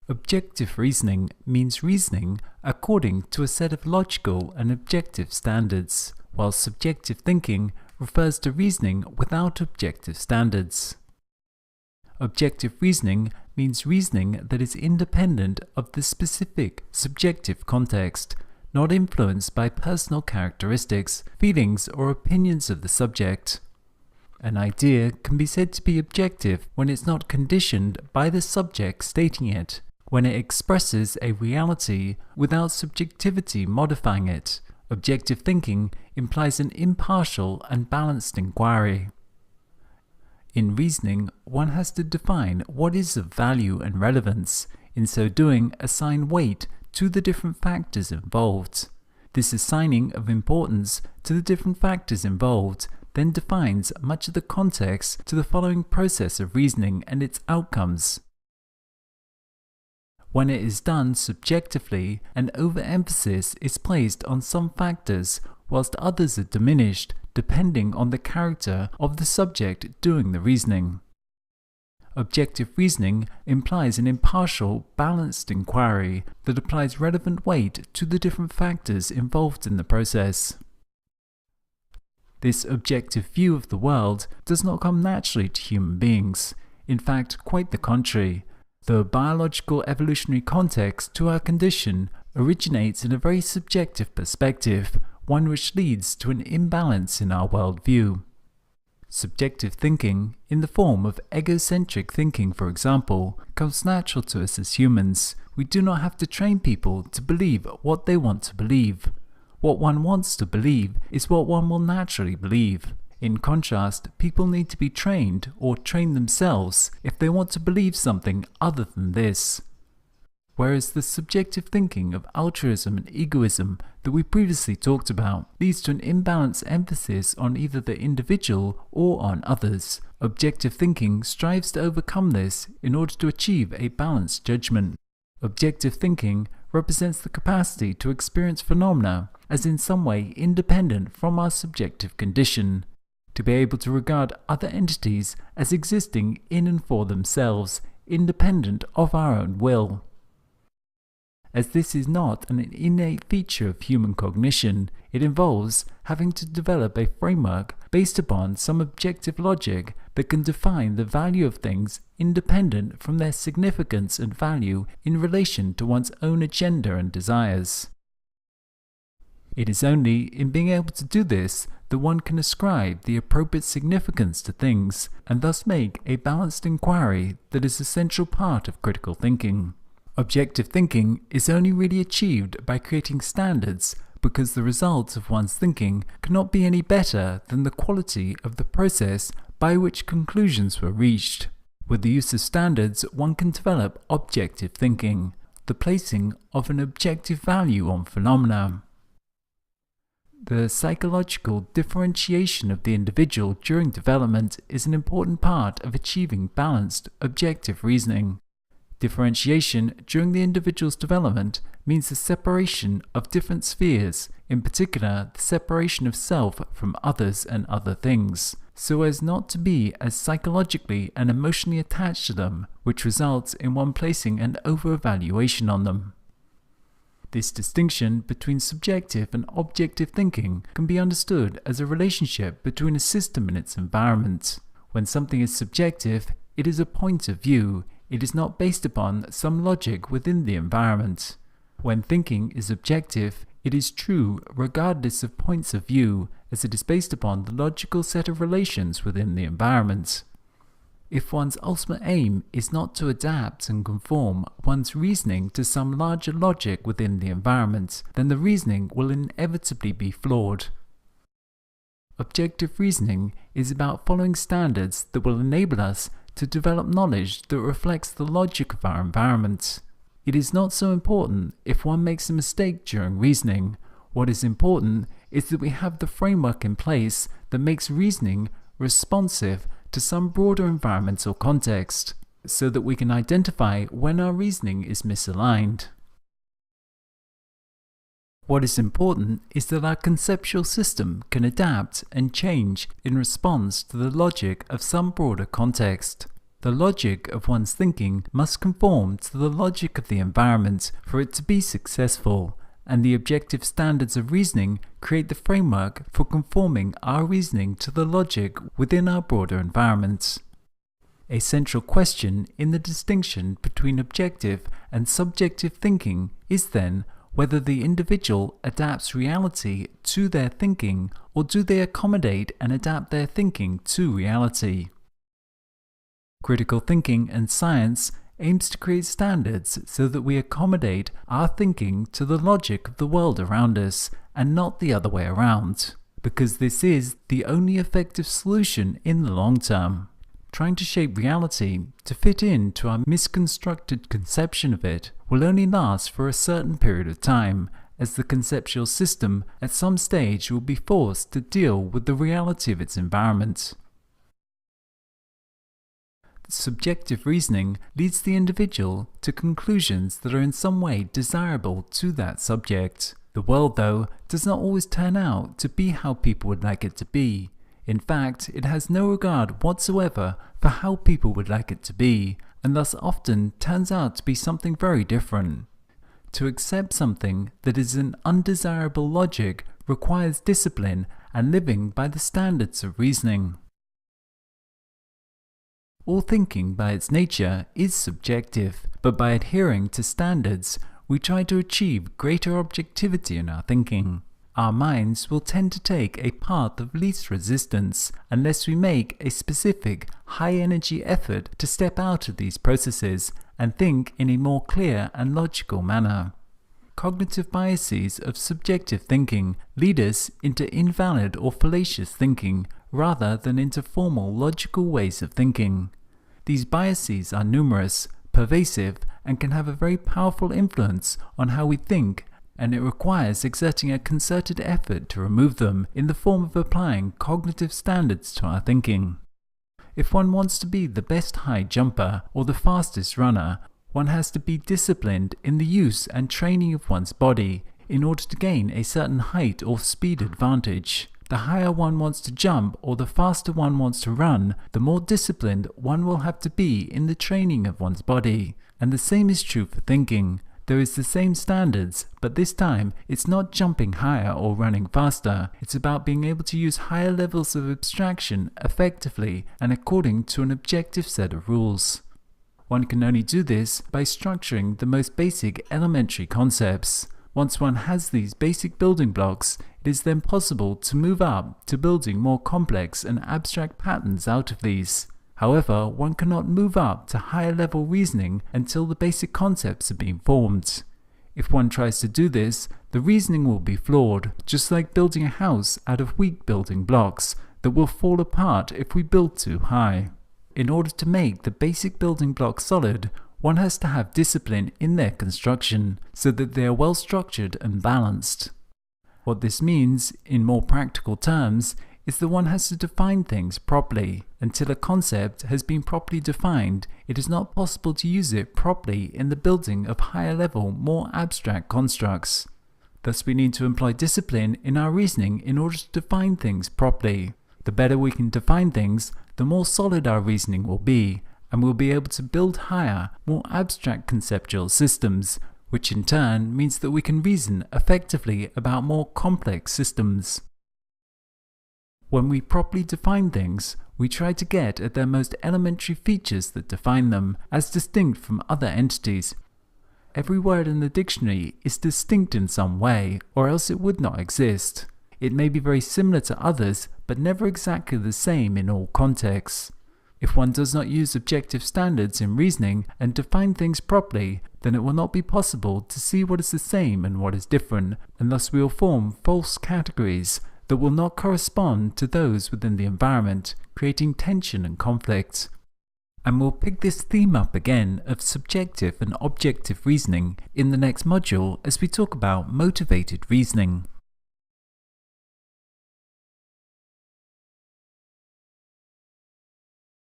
Objective reasoning means reasoning according to a set of logical and objective standards, while subjective thinking refers to reasoning without objective standards. Objective reasoning means reasoning that is independent of the specific subjective context, not influenced by personal characteristics, feelings, or opinions of the subject. An idea can be said to be objective when it's not conditioned by the subject stating it, when it expresses a reality without subjectivity modifying it. Objective thinking implies an impartial and balanced inquiry. In reasoning, one has to define what is of value and relevance. In so doing, assign weight to the different factors involved. This assigning of importance to the different factors involved then defines much of the context to the following process of reasoning and its outcomes. When it is done subjectively, an overemphasis is placed on some factors, whilst others are diminished depending on the character of the subject doing the reasoning. Objective reasoning implies an impartial, balanced inquiry that applies relevant weight to the different factors involved in the process. This objective view of the world does not come naturally to human beings. In fact, quite the contrary. The biological evolutionary context to our condition originates in a very subjective perspective, one which leads to an imbalance in our worldview. Subjective thinking, in the form of egocentric thinking for example, comes natural to us as humans. We do not have to train people to believe what they want to believe. What one wants to believe is what one will naturally believe. In contrast, people need to be trained or train themselves if they want to believe something other than this. Whereas the subjective thinking of altruism and egoism that we previously talked about leads to an imbalanced emphasis on either the individual or on others. Objective thinking strives to overcome this in order to achieve a balanced judgment. Objective thinking represents the capacity to experience phenomena as in some way independent from our subjective condition, to be able to regard other entities as existing in and for themselves, independent of our own will. As this is not an innate feature of human cognition, it involves having to develop a framework based upon some objective logic that can define the value of things independent from their significance and value in relation to one's own agenda and desires. It is only in being able to do this that one can ascribe the appropriate significance to things and thus make a balanced inquiry that is an essential part of critical thinking. Objective thinking is only really achieved by creating standards because the results of one's thinking cannot be any better than the quality of the process by which conclusions were reached. With the use of standards, one can develop objective thinking, the placing of an objective value on phenomena. The psychological differentiation of the individual during development is an important part of achieving balanced, objective reasoning. Differentiation during the individual's development means the separation of different spheres, in particular the separation of self from others and other things, so as not to be as psychologically and emotionally attached to them, which results in one placing an over-evaluation on them. This distinction between subjective and objective thinking can be understood as a relationship between a system and its environment. When something is subjective, it is a point of view. It is not based upon some logic within the environment. When thinking is objective, it is true regardless of points of view, as it is based upon the logical set of relations within the environment. If one's ultimate aim is not to adapt and conform one's reasoning to some larger logic within the environment, then the reasoning will inevitably be flawed. Objective reasoning is about following standards that will enable us to develop knowledge that reflects the logic of our environment. It is not so important if one makes a mistake during reasoning. What is important is that we have the framework in place that makes reasoning responsive to some broader environmental context, so that we can identify when our reasoning is misaligned. What is important is that our conceptual system can adapt and change in response to the logic of some broader context. The logic of one's thinking must conform to the logic of the environment for it to be successful, and the objective standards of reasoning create the framework for conforming our reasoning to the logic within our broader environment. A central question in the distinction between objective and subjective thinking is then whether the individual adapts reality to their thinking, or do they accommodate and adapt their thinking to reality. Critical thinking and science aims to create standards so that we accommodate our thinking to the logic of the world around us, and not the other way around, because this is the only effective solution in the long term. Trying to shape reality to fit into our misconstructed conception of it will only last for a certain period of time, as the conceptual system at some stage will be forced to deal with the reality of its environment. Subjective reasoning leads the individual to conclusions that are in some way desirable to that subject. The world, though, does not always turn out to be how people would like it to be. In fact, it has no regard whatsoever for how people would like it to be, and thus often turns out to be something very different. To accept something that is an undesirable logic requires discipline and living by the standards of reasoning. All thinking by its nature is subjective, but by adhering to standards, we try to achieve greater objectivity in our thinking. Our minds will tend to take a path of least resistance unless we make a specific, high-energy effort to step out of these processes and think in a more clear and logical manner. Cognitive biases of subjective thinking lead us into invalid or fallacious thinking rather than into formal logical ways of thinking. These biases are numerous, pervasive, and can have a very powerful influence on how we think, and it requires exerting a concerted effort to remove them in the form of applying cognitive standards to our thinking. If one wants to be the best high jumper or the fastest runner, one has to be disciplined in the use and training of one's body in order to gain a certain height or speed advantage. The higher one wants to jump or the faster one wants to run, the more disciplined one will have to be in the training of one's body. And the same is true for thinking. There is the same standards, but this time it's not jumping higher or running faster. It's about being able to use higher levels of abstraction effectively and according to an objective set of rules. One can only do this by structuring the most basic elementary concepts. Once one has these basic building blocks, it is then possible to move up to building more complex and abstract patterns out of these. However, one cannot move up to higher level reasoning until the basic concepts have been formed. If one tries to do this, the reasoning will be flawed, just like building a house out of weak building blocks that will fall apart if we build too high. In order to make the basic building blocks solid, one has to have discipline in their construction so that they are well structured and balanced. What this means, in more practical terms, is that one has to define things properly. Until a concept has been properly defined, it is not possible to use it properly in the building of higher level, more abstract constructs. Thus we need to employ discipline in our reasoning in order to define things properly. The better we can define things, the more solid our reasoning will be, and we'll be able to build higher, more abstract conceptual systems, which in turn means that we can reason effectively about more complex systems. When we properly define things, we try to get at their most elementary features that define them, as distinct from other entities. Every word in the dictionary is distinct in some way, or else it would not exist. It may be very similar to others, but never exactly the same in all contexts. If one does not use objective standards in reasoning and define things properly, then it will not be possible to see what is the same and what is different, and thus we will form false categories that will not correspond to those within the environment, creating tension and conflict. And we'll pick this theme up again of subjective and objective reasoning in the next module as we talk about motivated reasoning.